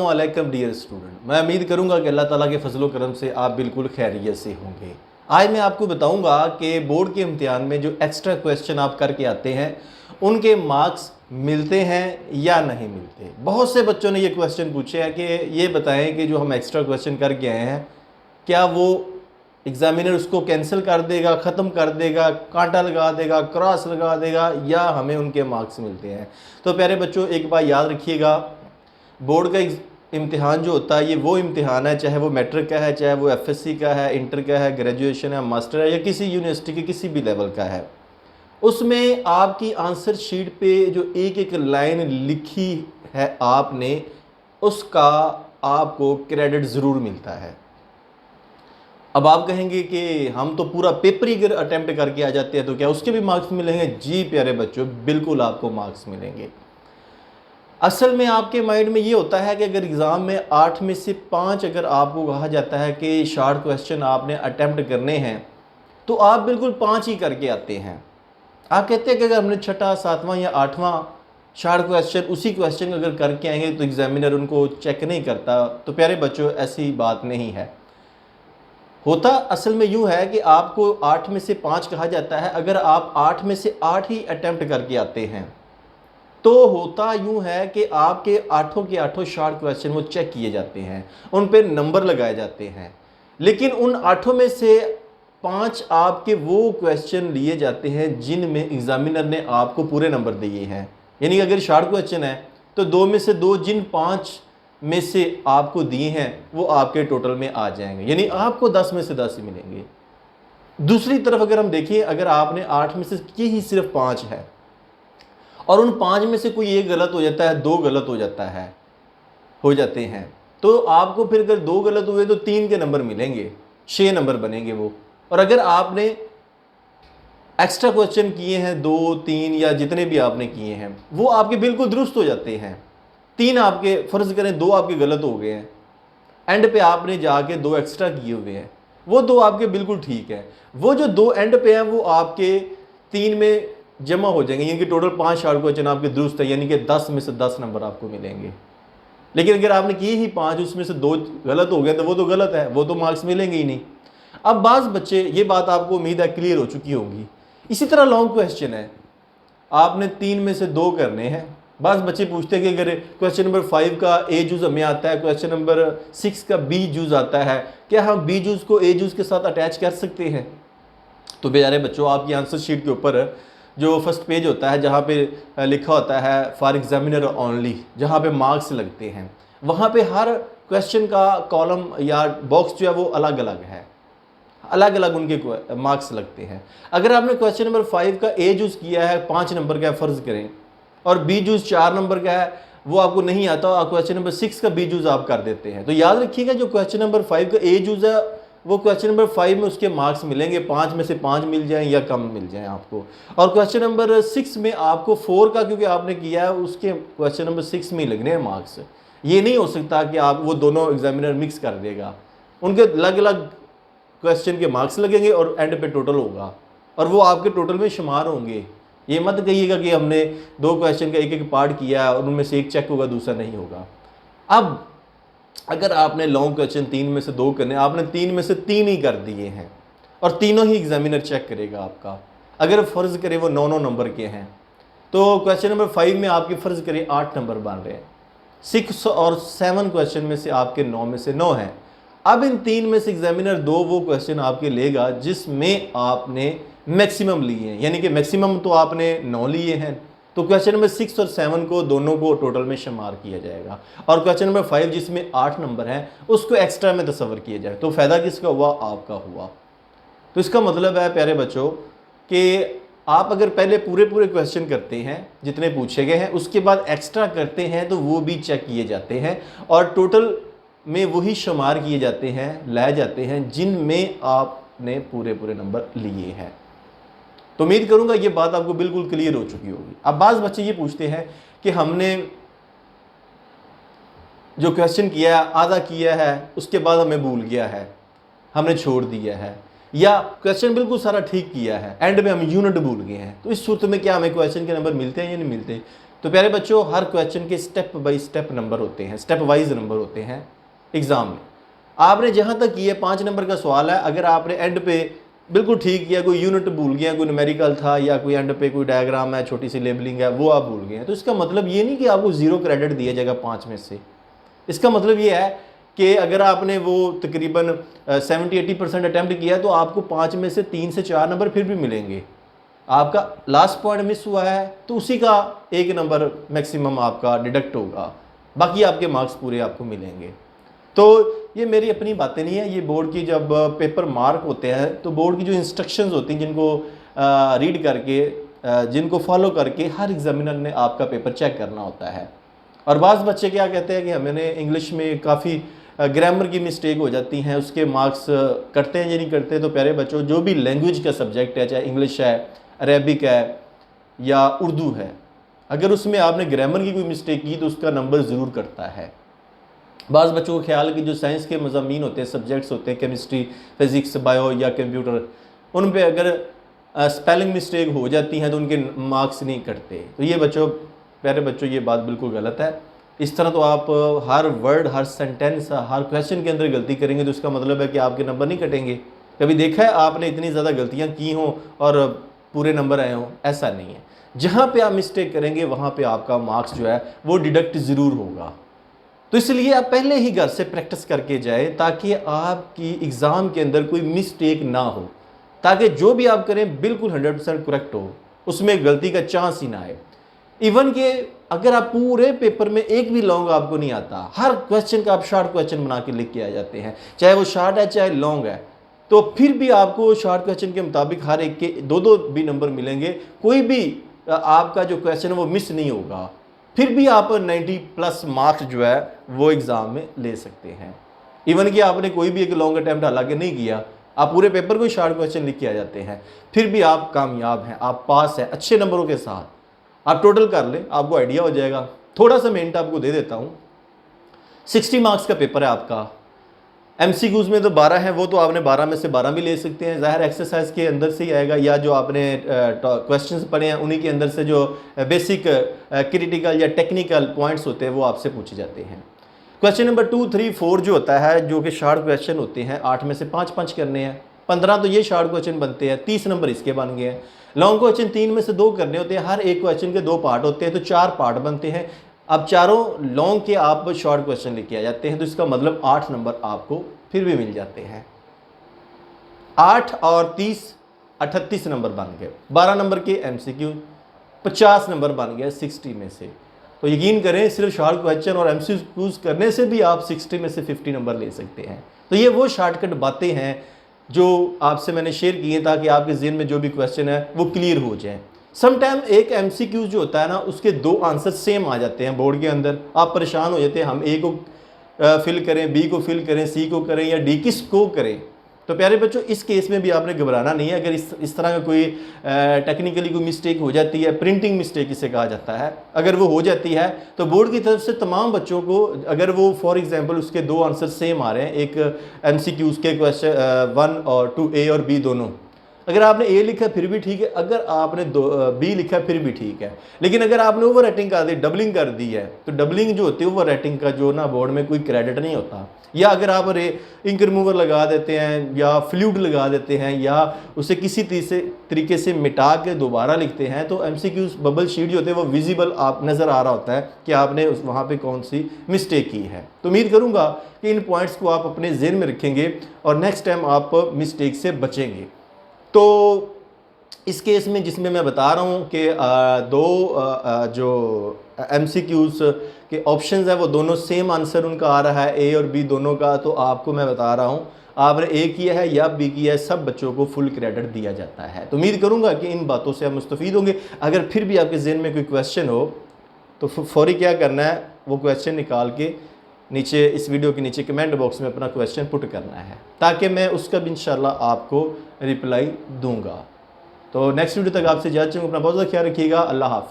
वालेकुम dear student, मैं उम्मीद करूंगा कि अल्लाह ताला के फजलो करम से आप बिल्कुल खैरियत से होंगे। आज मैं आपको बताऊंगा कि बोर्ड के इम्तिहान में जो एक्स्ट्रा क्वेश्चन आप करके आते हैं उनके मार्क्स मिलते हैं या नहीं मिलते। बहुत से बच्चों ने ये क्वेश्चन पूछे हैं कि ये बताएं कि जो हम एक्स्ट्रा क्वेश्चन करके आए हैं क्या वो एग्जामिनर उसको कैंसिल कर देगा, ख़त्म कर देगा, कांटा लगा देगा, क्रॉस लगा देगा, या हमें उनके मार्क्स मिलते हैं। तो प्यारे बच्चों, एक बात याद रखिएगा, बोर्ड का इम्तिहान जो होता है ये वो इम्तिहान है, चाहे वो मैट्रिक का है, चाहे वो एफएससी का है, इंटर का है, ग्रेजुएशन है, मास्टर है, या किसी यूनिवर्सिटी के किसी भी लेवल का है। उसमें आपकी आंसर शीट पे जो एक एक लाइन लिखी है आपने, उसका आपको क्रेडिट ज़रूर मिलता है। अब आप कहेंगे कि हम तो पूरा पेपर ही अगर अटेम्प्ट करके आ जाते हैं तो क्या उसके भी मार्क्स मिलेंगे? जी प्यारे बच्चों, बिल्कुल आपको मार्क्स मिलेंगे। असल में आपके माइंड में ये होता है कि अगर एग्ज़ाम में 8 में से 5 अगर आपको कहा जाता है कि शॉर्ट क्वेश्चन आपने अटेम्प्ट करने हैं तो आप बिल्कुल 5 ही करके आते हैं। आप कहते हैं कि अगर हमने छठा, सातवां या आठवां शॉर्ट क्वेश्चन उसी क्वेश्चन अगर करके आएंगे तो एग्जामिनर उनको चेक नहीं करता। तो प्यारे बच्चों, ऐसी बात नहीं है। होता असल में यूँ है कि आपको 8 में से 5 कहा जाता है। अगर आप 8 में से 8 ही अटेम्प्ट करके आते हैं तो होता यूँ है कि आपके आठों के आठों शॉर्ट क्वेश्चन वो चेक किए जाते हैं, उन पे नंबर लगाए जाते हैं। लेकिन उन आठों में से 5 आपके वो क्वेश्चन लिए जाते हैं जिनमें एग्जामिनर ने आपको पूरे नंबर दिए हैं। यानी अगर शॉर्ट क्वेश्चन है तो 2 में से 2 जिन 5 में से आपको दिए हैं वो आपके टोटल में आ जाएंगे, यानी आपको 10 में से 10 ही मिलेंगे। दूसरी तरफ अगर हम देखिए, अगर आपने 8 में से किए ही सिर्फ 5 है और उन 5 में से कोई एक गलत हो जाता है, 2 गलत हो जाते हैं, तो आपको फिर अगर 2 गलत हुए तो 3 के नंबर मिलेंगे, 6 नंबर बनेंगे वो। और अगर आपने एक्स्ट्रा क्वेश्चन किए हैं 2, 3 या जितने भी आपने किए हैं वो आपके बिल्कुल दुरुस्त हो जाते हैं। 3 आपके, फ़र्ज़ करें 2 आपके गलत हो गए हैं, एंड पे आपने जाके 2 एक्स्ट्रा किए हुए हैं, वो 2 आपके बिल्कुल ठीक है। वो जो 2 एंड पे हैं वो आपके 3 में जमा हो जाएंगे, यानी कि टोटल 5 शॉर्ट क्वेश्चन आपके दुरुस्त है, यानी कि 10 में से 10 नंबर आपको मिलेंगे। लेकिन अगर आपने किए ही 5, उसमें से 2 गलत हो गए तो वो तो गलत है, वो तो मार्क्स मिलेंगे ही नहीं। अब बाज़ बच्चे, ये बात आपको उम्मीद है क्लियर हो चुकी होगी। इसी तरह लॉन्ग क्वेश्चन है, आपने 3 में से 2 करने हैं। बाज़ बच्चे पूछते हैं कि अगर क्वेश्चन नंबर 5 का ए जूज़ हमें आता है, क्वेश्चन नंबर 6 का बी जूज़ आता है, क्या हम बी जूज़ को ए जूज़ के साथ अटैच कर सकते हैं? तो बेचारे बच्चों, आपकी आंसर शीट के ऊपर जो फर्स्ट पेज होता है जहाँ पे लिखा होता है फॉर एग्जामिनर ओनली, जहाँ पे मार्क्स लगते हैं, वहाँ पे हर क्वेश्चन का कॉलम या बॉक्स जो है वो अलग अलग है, अलग अलग उनके मार्क्स लगते हैं। अगर आपने क्वेश्चन नंबर 5 का ए जूज़ किया है 5 नंबर का फ़र्ज़ करें, और बी जूज़ 4 नंबर का है, वो आपको नहीं आता, और क्वेश्चन नंबर 6 का बी जूज़ आप कर देते हैं, तो याद रखिएगा जो क्वेश्चन नंबर 5 का ए जूज़ है वो क्वेश्चन नंबर 5 में उसके मार्क्स मिलेंगे, 5 में से 5 मिल जाएं या कम मिल जाएं आपको। और क्वेश्चन नंबर 6 में आपको 4 का क्योंकि आपने किया है, उसके क्वेश्चन नंबर 6 में ही लगने हैं मार्क्स। ये नहीं हो सकता कि आप वो दोनों एग्जामिनर मिक्स कर देगा, उनके अलग अलग क्वेश्चन के मार्क्स लगेंगे और एंड पे टोटल होगा और वो आपके टोटल में शुमार होंगे। ये मत कहिएगा कि हमने 2 क्वेश्चन का एक एक पार्ट किया है और उनमें से एक चेक होगा दूसरा नहीं होगा। अब अगर आपने लॉन्ग क्वेश्चन 3 में से 2 करने, आपने 3 में से 3 ही कर दिए हैं और तीनों ही एग्जामिनर चेक करेगा आपका। अगर फ़र्ज़ करें वो 9 नंबर के हैं तो क्वेश्चन नंबर 5 में आपके फ़र्ज़ करें 8 नंबर बन रहे हैं, 6 और 7 क्वेश्चन में से आपके 9 में से 9 हैं। अब इन 3 में से एग्जामिनर 2 वो क्वेश्चन आपके लेगा जिसमें आपने मैक्सिमम लिए हैं, यानी कि मैक्सिमम तो आपने 9 लिए हैं, तो क्वेश्चन नंबर 6 और 7 को दोनों को टोटल में शुमार किया जाएगा। और क्वेश्चन नंबर 5 जिसमें 8 नंबर हैं उसको एक्स्ट्रा में तस्वर किया जाए, तो फ़ायदा किसका हुआ? आपका हुआ। तो इसका मतलब है प्यारे बच्चों कि आप अगर पहले पूरे क्वेश्चन करते हैं जितने पूछे गए हैं, उसके बाद एक्स्ट्रा करते हैं तो वो भी चेक किए जाते हैं और टोटल में वही शुमार किए जाते हैं, लाए जाते हैं जिनमें आपने पूरे नंबर लिए हैं। तो उम्मीद करूंगा ये बात आपको बिल्कुल क्लियर हो चुकी होगी। अब बाज़ बच्चे ये पूछते हैं कि हमने जो क्वेश्चन किया है आधा किया है, उसके बाद हमें भूल गया है, हमने छोड़ दिया है, या क्वेश्चन बिल्कुल सारा ठीक किया है, एंड में हम यूनिट भूल गए हैं, तो इस सूरत में क्या हमें क्वेश्चन के नंबर मिलते हैं या नहीं मिलते? तो प्यारे बच्चों, हर क्वेश्चन के स्टेप बाय स्टेप नंबर होते हैं, स्टेप वाइज नंबर होते हैं एग्ज़ाम में। आपने जहाँ तक किया 5 नंबर का सवाल है, अगर आपने एंड पे बिल्कुल ठीक किया, कोई यूनिट भूल गया, कोई न्यूमेरिकल था, या कोई एंड पे कोई डायग्राम है, छोटी सी लेबलिंग है, वो आप भूल गए हैं, तो इसका मतलब ये नहीं कि आपको 0 क्रेडिट दिया जाएगा 5 में से। इसका मतलब ये है कि अगर आपने वो तकरीबन 70-80% अटैम्प्ट किया तो आपको 5 में से 3 से 4 नंबर फिर भी मिलेंगे। आपका लास्ट पॉइंट मिस हुआ है तो उसी का 1 नंबर मैक्सिमम आपका डिडक्ट होगा, बाकी आपके मार्क्स पूरे आपको मिलेंगे। तो ये मेरी अपनी बातें नहीं है, ये बोर्ड की जब पेपर मार्क होते हैं तो बोर्ड की जो इंस्ट्रक्शंस होती हैं, जिनको रीड करके जिनको फॉलो करके हर एग्जामिनर ने आपका पेपर चेक करना होता है। और बाज़ बच्चे क्या कहते हैं कि हमें इंग्लिश में काफ़ी ग्रामर की मिस्टेक हो जाती हैं, उसके मार्क्स कटते हैं या नहीं कटते। तो प्यारे बच्चों, जो भी लैंग्वेज का सब्जेक्ट है, चाहे इंग्लिश है, अरेबिक है या उर्दू है, अगर उसमें आपने ग्रामर की कोई मिस्टेक की तो उसका नंबर ज़रूर कटता है। बाज़ बच्चों को ख्याल कि जो साइंस के मज़ामीन होते हैं, सब्जेक्ट्स होते हैं, केमिस्ट्री, फिज़िक्स, बायो या कंप्यूटर, उन पे अगर स्पेलिंग मिस्टेक हो जाती हैं तो उनके मार्क्स नहीं कटते। तो ये बच्चों, प्यारे बच्चों, ये बात बिल्कुल गलत है। इस तरह तो आप हर वर्ड, हर सेंटेंस, हर क्वेश्चन के अंदर गलती करेंगे तो उसका मतलब है कि आपके नंबर नहीं कटेंगे। कभी देखा है आपने इतनी ज़्यादा गलतियाँ की हों और पूरे नंबर आए हों? ऐसा नहीं है। जहाँ पे आप मिस्टेक करेंगे वहाँ पे आपका मार्क्स जो है वो डिडक्ट ज़रूर होगा। तो इसलिए आप पहले ही घर से प्रैक्टिस करके जाए ताकि आपकी एग्ज़ाम के अंदर कोई मिस्टेक ना हो, ताकि जो भी आप करें बिल्कुल 100% करेक्ट हो, उसमें गलती का चांस ही ना आए। इवन कि अगर आप पूरे पेपर में एक भी लॉन्ग आपको नहीं आता, हर क्वेश्चन का आप शॉर्ट क्वेश्चन बना के लिख के आ जाते हैं, चाहे वो शॉर्ट है चाहे लॉन्ग है, तो फिर भी आपको शॉर्ट क्वेश्चन के मुताबिक हर एक के 2-2 भी नंबर मिलेंगे। कोई भी आपका जो क्वेश्चन है वो मिस नहीं होगा, फिर भी आप 90+ मार्क्स जो है वो एग्ज़ाम में ले सकते हैं। इवन कि आपने कोई भी एक लॉन्ग अटैम्प्ट हालांकि नहीं किया, आप पूरे पेपर को शॉर्ट क्वेश्चन लिख के आ जाते हैं, फिर भी आप कामयाब हैं, आप पास हैं अच्छे नंबरों के साथ। आप टोटल कर लें, आपको आइडिया हो जाएगा। थोड़ा सा मैं हिंट आपको दे देता हूँ। 60 मार्क्स का पेपर है आपका। MCQs में तो 12 हैं, वो तो आपने 12 में से 12 भी ले सकते हैं, ज़ाहिर एक्सरसाइज के अंदर से ही आएगा, या जो आपने क्वेश्चंस पढ़े हैं उन्हीं के अंदर से जो बेसिक क्रिटिकल या टेक्निकल पॉइंट्स होते हैं वो आपसे पूछे जाते हैं। क्वेश्चन नंबर 2, 3, 4 जो होता है, जो कि शॉर्ट क्वेश्चन होते हैं, 8 में से 5-5 करने हैं, 15 तो ये शॉर्ट क्वेश्चन बनते हैं, 30 नंबर इसके बन गए हैं। लॉन्ग क्वेश्चन 3 में से 2 करने होते हैं, हर एक क्वेश्चन के 2 पार्ट होते हैं, तो 4 पार्ट बनते हैं। अब चारों लॉन्ग के आप शॉर्ट क्वेश्चन लेके आ जाते हैं, तो इसका मतलब 8 नंबर आपको फिर भी मिल जाते हैं। 8 और 30 38 नंबर बन गए। 12 नंबर के MCQ, 50 नंबर बन गए 60 में से। तो यकीन करें, सिर्फ शॉर्ट क्वेश्चन और MCQs करने से भी आप 60 में से 50 नंबर ले सकते हैं। तो ये वो शॉर्टकट बातें हैं जो आपसे मैंने शेयर की हैं ताकि आपके ज़हन में जो भी क्वेश्चन है वो क्लियर हो जाए। समटाइम एक MCQ जो होता है ना, उसके 2 आंसर सेम आ जाते हैं बोर्ड के अंदर, आप परेशान हो जाते हैं, हम A को फिल करें, B को फिल करें, C को करें या D किस को करें। तो प्यारे बच्चों, इस केस में भी आपने घबराना नहीं है। अगर इस तरह का कोई टेक्निकली कोई मिस्टेक हो जाती है, प्रिंटिंग मिस्टेक इसे कहा जाता है, अगर वो हो जाती है तो बोर्ड की तरफ से तमाम बच्चों को, अगर वो फॉर एग्जांपल उसके 2 आंसर सेम आ रहे हैं, एक MCQ के क्वेश्चन 1 और 2, A और B दोनों, अगर आपने A लिखा फिर भी ठीक है, अगर आपने B लिखा फिर भी ठीक है, लेकिन अगर आपने ओवर राइटिंग कर दी, डबलिंग कर दी है, तो डबलिंग जो होती है ओवर राइटिंग का जो ना बोर्ड में कोई क्रेडिट नहीं होता। या अगर आप इंक रिमूवर लगा देते हैं या फ्लूइड लगा देते हैं या उसे किसी तरीके से मिटा के दोबारा लिखते हैं, तो MCQs बबल शीट जो होते हैं वो विजिबल आप नज़र आ रहा होता है कि आपने वहाँ पे कौन सी मिस्टेक की है। तो उम्मीद करूँगा कि इन पॉइंट्स को आप अपने ज़हन में रखेंगे और नेक्स्ट टाइम आप मिस्टेक से बचेंगे। तो इस केस में जिसमें मैं बता रहा हूँ कि 2 जो MCQs के ऑप्शंस है वो दोनों सेम आंसर उनका आ रहा है, A और B दोनों का, तो आपको मैं बता रहा हूँ, आपने A किया है या B किया है, सब बच्चों को फुल क्रेडिट दिया जाता है। तो उम्मीद करूँगा कि इन बातों से आप मुस्तफ़ीद होंगे। अगर फिर भी आपके ज़हन में कोई क्वेश्चन हो तो फौरी क्या करना है, वो क्वेश्चन निकाल के नीचे इस वीडियो के नीचे कमेंट बॉक्स में अपना क्वेश्चन पुट करना है, ताकि मैं उसका भी इंशाल्लाह आपको रिप्लाई दूंगा। तो नेक्स्ट वीडियो तक आपसे इजाज़त चाहूँगा। अपना बहुत ज़्यादा ख्याल रखिएगा। अल्लाह हाफ़िज़।